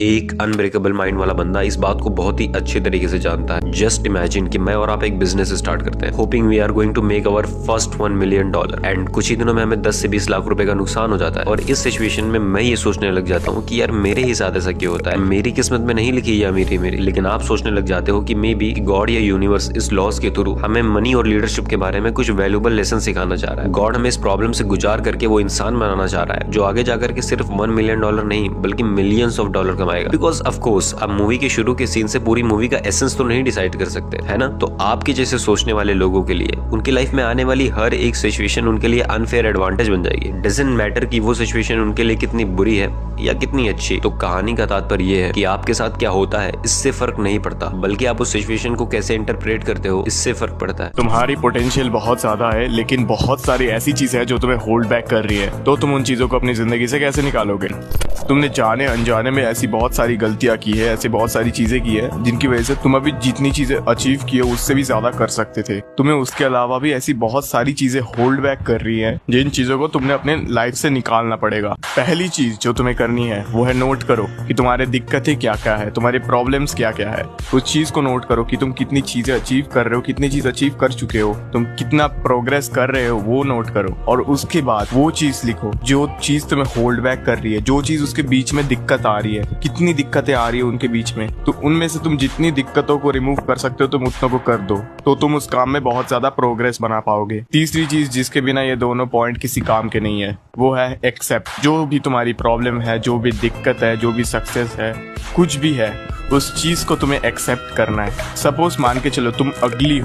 एक unbreakable mind वाला बंदा इस बात को बहुत ही अच्छे तरीके से जानता है। जस्ट इमेजिन कि मैं और आप एक बिजनेस स्टार्ट करते हैं, hoping we are going to make our first $1 million and कुछ ही दिनों में हमें 10 से 20 लाख रुपए का नुकसान हो जाता है। और इस सिचुएशन में मैं ये सोचने लग जाता हूँ कि यार मेरे ही साथ ऐसा क्यों होता है, मेरी किस्मत में नहीं लिखी है मेरी। लेकिन आप सोचने लग जाते हो कि मे बी गॉड या यूनिवर्स इस लॉस के थ्रू हमें मनी और लीडरशिप के बारे में कुछ वैल्यूबल लेसन सिखाना चाह रहा है। गॉड हमें इस प्रॉब्लम से गुजार करके वो इंसान बनाना चाह रहा है जो आगे जाकर के सिर्फ $1 मिलियन नहीं बल्कि मिलियंस ऑफ डॉलर कमाएगा। बिकॉज ऑफ कोर्स आप मूवी के शुरू के सीन से पूरी मूवी का एसेंस तो नहीं डिसाइड कर सकते, है ना। तो आपके जैसे सोचने वाले लोगों के लिए उनकी लाइफ में आने वाली हर एक सिचुएशन उनके लिए अनफेयर एडवांटेज बन जाएगी। डजंट मैटर कि वो सिचुएशन उनके लिए कितनी बुरी है या कितनी अच्छी। तो कहानी का तात्पर्य ये है कि आपके साथ क्या होता है इससे फर्क नहीं पड़ता, बल्कि आप उस सिचुएशन को कैसे इंटरप्रेट करते हो इससे फर्क पड़ता है। तुम्हारी पोटेंशियल बहुत ज्यादा है, लेकिन बहुत सारी ऐसी चीजें हैं जो तुम्हें होल्ड बैक कर रही है। तो तुम उन चीजों को अपनी जिंदगी से कैसे निकालोगे? तुमने जाने अनजाने में ऐसी बहुत सारी गलतियां की है, ऐसी बहुत सारी चीजें की है जिनकी वजह से तुम अभी जितनी चीजें अचीव की है उससे भी ज्यादा कर सकते थे। तुम्हें उसके अलावा भी ऐसी बहुत सारी चीजें होल्ड बैक कर रही है जिन चीजों को तुमने अपने लाइफ से निकालना पड़ेगा। पहली चीज जो तुम्हें करनी है वो है नोट करो कि तुम्हारे दिक्कतें क्या क्या है, तुम्हारे प्रॉब्लम्स क्या क्या है। उस चीज को नोट करो कि तुम कितनी चीजें अचीव कर रहे हो, कितनी चीज अचीव कर चुके हो, तुम कितना प्रोग्रेस कर रहे हो वो नोट करो। और उसके बाद वो चीज लिखो जो चीज तुम्हें होल्ड बैक कर रही है, जो चीज उसके बीच में दिक्कत आ रही है, कितनी दिक्कतें आ रही है उनके बीच में। तो उनमें से तुम जितनी दिक्कतों को रिमूव कर सकते हो तुम उतना को कर दो, तो तुम उस काम में बहुत ज्यादा प्रोग्रेस बना पाओगे। तीसरी चीज जिसके बिना ये दोनों पॉइंट किसी काम के नहीं है वो है एक्सेप्ट। जो भी तुम्हारी प्रॉब्लम है, जो भी दिक्कत है, जो भी सक्सेस है, कुछ भी है, उस चीज को तुम्हें एक्सेप्ट करना है। सपोज मान के चलो तुम अगली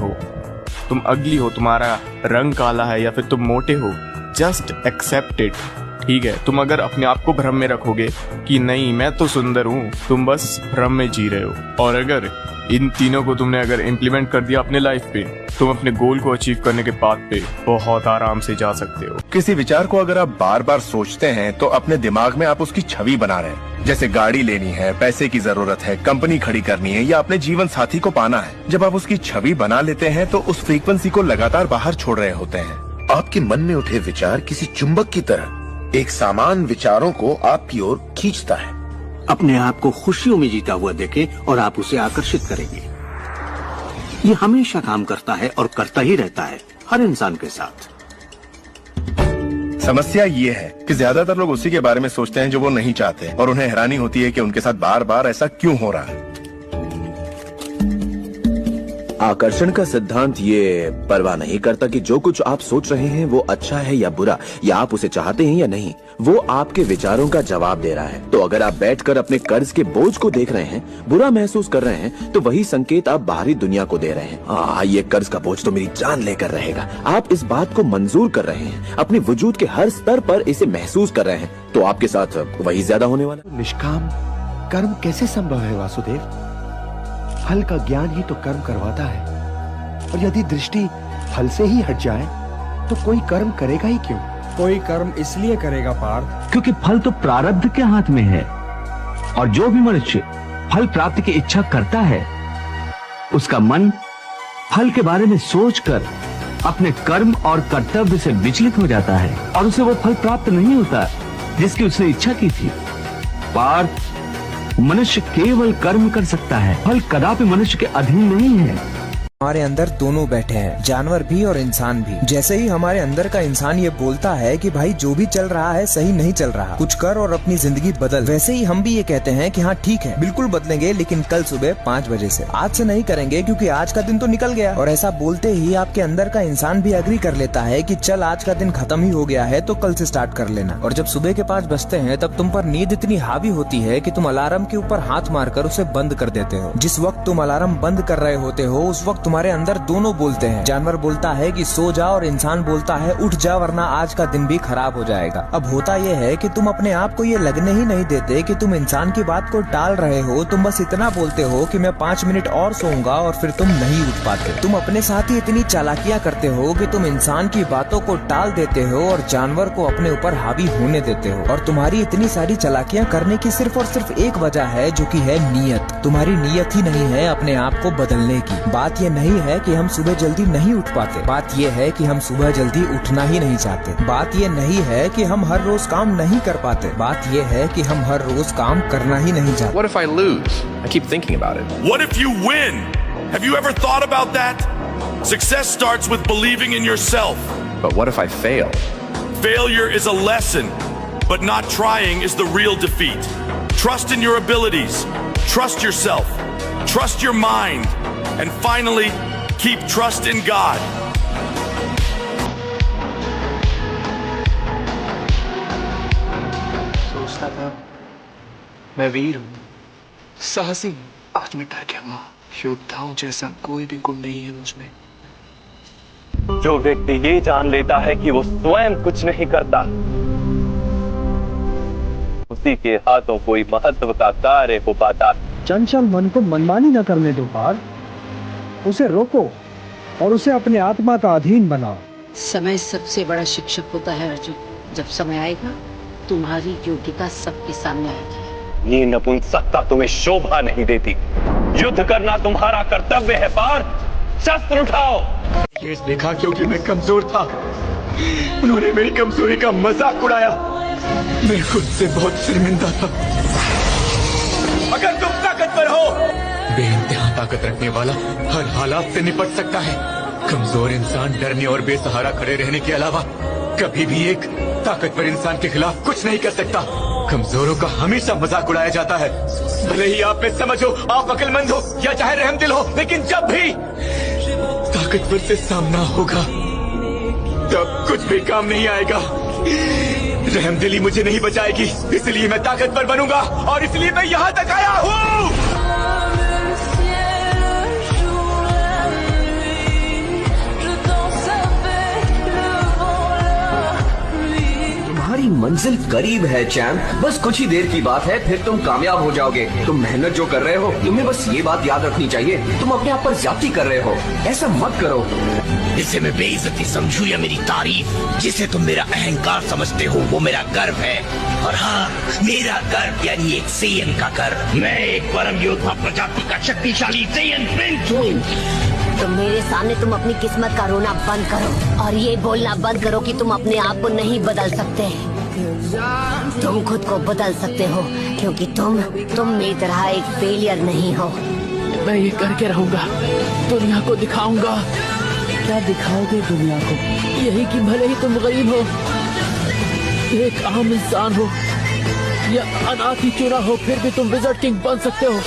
हो, तुम्हारा रंग काला है या फिर तुम मोटे हो, जस्ट एक्सेप्ट इट। ठीक है, तुम अगर अपने आप को भ्रम में रखोगे कि नहीं मैं तो सुंदर हूँ, तुम बस भ्रम में जी रहे हो। और अगर इन तीनों को तुमने अगर इम्प्लीमेंट कर दिया अपने लाइफ पे, तुम अपने गोल को अचीव करने के पाथ पे बहुत आराम से जा सकते हो। किसी विचार को अगर आप बार बार सोचते हैं तो अपने दिमाग में आप उसकी छवि बना रहे हैं। जैसे गाड़ी लेनी है, पैसे की जरूरत है, कंपनी खड़ी करनी है या अपने जीवन साथी को पाना है। जब आप उसकी छवि बना लेते हैं तो उस फ्रीक्वेंसी को लगातार बाहर छोड़ रहे होते हैं। आपके मन में उठे विचार किसी चुंबक की तरह एक सामान विचारों को आपकी ओर खींचता है। अपने आप को खुशियों में जीता हुआ देखें और आप उसे आकर्षित करेंगे। ये हमेशा काम करता है और करता ही रहता है हर इंसान के साथ। समस्या ये है कि ज्यादातर लोग उसी के बारे में सोचते हैं जो वो नहीं चाहते, और उन्हें हैरानी होती है कि उनके साथ बार बार ऐसा क्यों हो रहा है। आकर्षण का सिद्धांत ये परवाह नहीं करता कि जो कुछ आप सोच रहे हैं वो अच्छा है या बुरा, या आप उसे चाहते हैं या नहीं, वो आपके विचारों का जवाब दे रहा है। तो अगर आप बैठकर अपने कर्ज के बोझ को देख रहे हैं, बुरा महसूस कर रहे हैं, तो वही संकेत आप बाहरी दुनिया को दे रहे हैं। ये कर्ज का बोझ तो मेरी जान लेकर रहेगा। आप इस बात को मंजूर कर रहे हैं, अपने वजूद के हर स्तर पर इसे महसूस कर रहे हैं, तो आपके साथ वही ज्यादा होने वाला। निष्काम कर्म कैसे संभव है वासुदेव? फल का ज्ञान ही तो कर्म करवाता है, और यदि दृष्टि फल से ही हट जाए तो कोई कर्म करेगा ही क्यों? कोई कर्म इसलिए करेगा पार्थ क्योंकि फल तो प्रारब्ध के हाथ में है, और जो भी मनुष्य फल प्राप्ति की इच्छा करता है उसका मन फल के बारे में सोचकर अपने कर्म और कर्तव्य से विचलित हो जाता है, और उसे वो फल प्राप्त नहीं होता जिसकी उसने इच्छा की थी। पार्थ, मनुष्य केवल कर्म कर सकता है, फल कदापि मनुष्य के अधीन नहीं है। हमारे अंदर दोनों बैठे हैं, जानवर भी और इंसान भी। जैसे ही हमारे अंदर का इंसान ये बोलता है कि भाई जो भी चल रहा है सही नहीं चल रहा, कुछ कर और अपनी जिंदगी बदल, वैसे ही हम भी ये कहते हैं कि हाँ ठीक है बिल्कुल बदलेंगे, लेकिन कल सुबह 5 बजे से, आज से नहीं करेंगे क्योंकि आज का दिन तो निकल गया। और ऐसा बोलते ही आपके अंदर का इंसान भी एग्री कर लेता है कि चल आज का दिन खत्म ही हो गया है तो कल से स्टार्ट कर लेना। और जब सुबह के 5 बजते हैं तब तुम पर नींद इतनी हावी होती है कि तुम अलार्म के ऊपर हाथ मारकर उसे बंद कर देते हो। जिस वक्त तुम अलार्म बंद कर रहे होते हो उस वक्त तुम्हारे अंदर दोनों बोलते हैं। जानवर बोलता है कि सो जा और इंसान बोलता है उठ जा वरना आज का दिन भी खराब हो जाएगा। अब होता यह है कि तुम अपने आप को ये लगने ही नहीं देते कि तुम इंसान की बात को टाल रहे हो। तुम बस इतना बोलते हो कि मैं 5 मिनट और सोऊंगा, और फिर तुम नहीं उठ पाते। तुम अपने साथ ही इतनी चालाकियां करते हो कि तुम इंसान की बातों को टाल देते हो और जानवर को अपने ऊपर हावी होने देते हो। और तुम्हारी इतनी सारी चालाकियां करने की सिर्फ और सिर्फ एक वजह है, जो कि है नीयत। तुम्हारी नीयत ही नहीं है अपने आप को बदलने की। बात ये नहीं है कि हम सुबह जल्दी नहीं उठ पाते, बात ये है कि हम सुबह जल्दी उठना ही नहीं चाहते। बात ये नहीं है कि हम हर रोज काम नहीं कर पाते, बात ये है कि हम हर रोज काम करना ही नहीं चाहते। What if I lose? I keep thinking about it. What if you win? Have you ever thought about that? Success starts with believing in yourself. But what if I fail? Failure is a lesson, but not trying is the real defeat. Trust in your abilities. Trust yourself. Trust your mind. And finally, keep trust in God. सोचता था मैं वीर हूँ, साहसी हूँ, आज मैं डर गया हूँ। योद्धाओं जैसा कोई भी गुण नहीं है मुझमें। जो व्यक्ति ये जान लेता है कि वो स्वयं कुछ नहीं करता, उसी के हाथों कोई महत्व का कार्य हो पाता। चंचल मन को मनमानी न करने दो पार, उसे रोको और उसे अपने आत्मा का अधीन बनाओ। समय सबसे बड़ा शिक्षक होता है अर्जुन। जब समय आएगा तुम्हारी योग्यता सबके सामने आएगी। ये नपुंसकता तुम्हें शोभा नहीं देती। युद्ध करना तुम्हारा कर्तव्य है पार, शस्त्र उठाओ। ये देखा क्योंकि मैं कमजोर था, उन्होंने मेरी कमजोरी का मजाक उड़ाया। मैं खुद से बहुत शर्मिंदा था। अगर तुम ताकतवर हो, बेइंतहा ताकत रखने वाला हर हालात से निपट सकता है। कमजोर इंसान डरने और बेसहारा खड़े रहने के अलावा कभी भी एक ताकतवर इंसान के खिलाफ कुछ नहीं कर सकता। कमजोरों का हमेशा मजाक उड़ाया जाता है। भले ही आप में समझ हो, आप अक्लमंद हो या चाहे रहमदिल हो, लेकिन जब भी ताकतवर से सामना होगा तब कुछ भी काम नहीं आएगा। रहमदिली मुझे नहीं बचाएगी, इसलिए मैं ताकतवर बनूंगा और इसलिए मैं यहाँ तक आया हूँ। तुम्हारी मंजिल करीब है चैंप, बस कुछ ही देर की बात है, फिर तुम कामयाब हो जाओगे। तुम मेहनत जो कर रहे हो, तुम्हें बस ये बात याद रखनी चाहिए, तुम अपने आप पर ज्यादती कर रहे हो। ऐसा मत करो। इसे मैं बेइज्जती समझूं या मेरी तारीफ, जिसे तुम मेरा अहंकार समझते हो वो मेरा गर्व है। और हाँ, मेरा गर्व यानी एक सेयन का गर्व। मैं एक परम योद्धा प्रजाति का शक्तिशाली सेयन प्रिंस हूँ। तो मेरे सामने तुम अपनी किस्मत का रोना बंद करो और ये बोलना बंद करो कि तुम अपने आप को नहीं बदल सकते। तुम खुद को बदल सकते हो, क्योंकि तुम मेरी तरह एक फेलियर नहीं हो। मैं ये करके रहूंगा, दुनिया को दिखाऊंगा। क्या दिखाओगे दुनिया को? यही कि भले ही तुम गरीब हो, एक आम इंसान हो या अनाथ ही क्यों ना हो, फिर भी तुम विज़र्ड किंग बन सकते हो।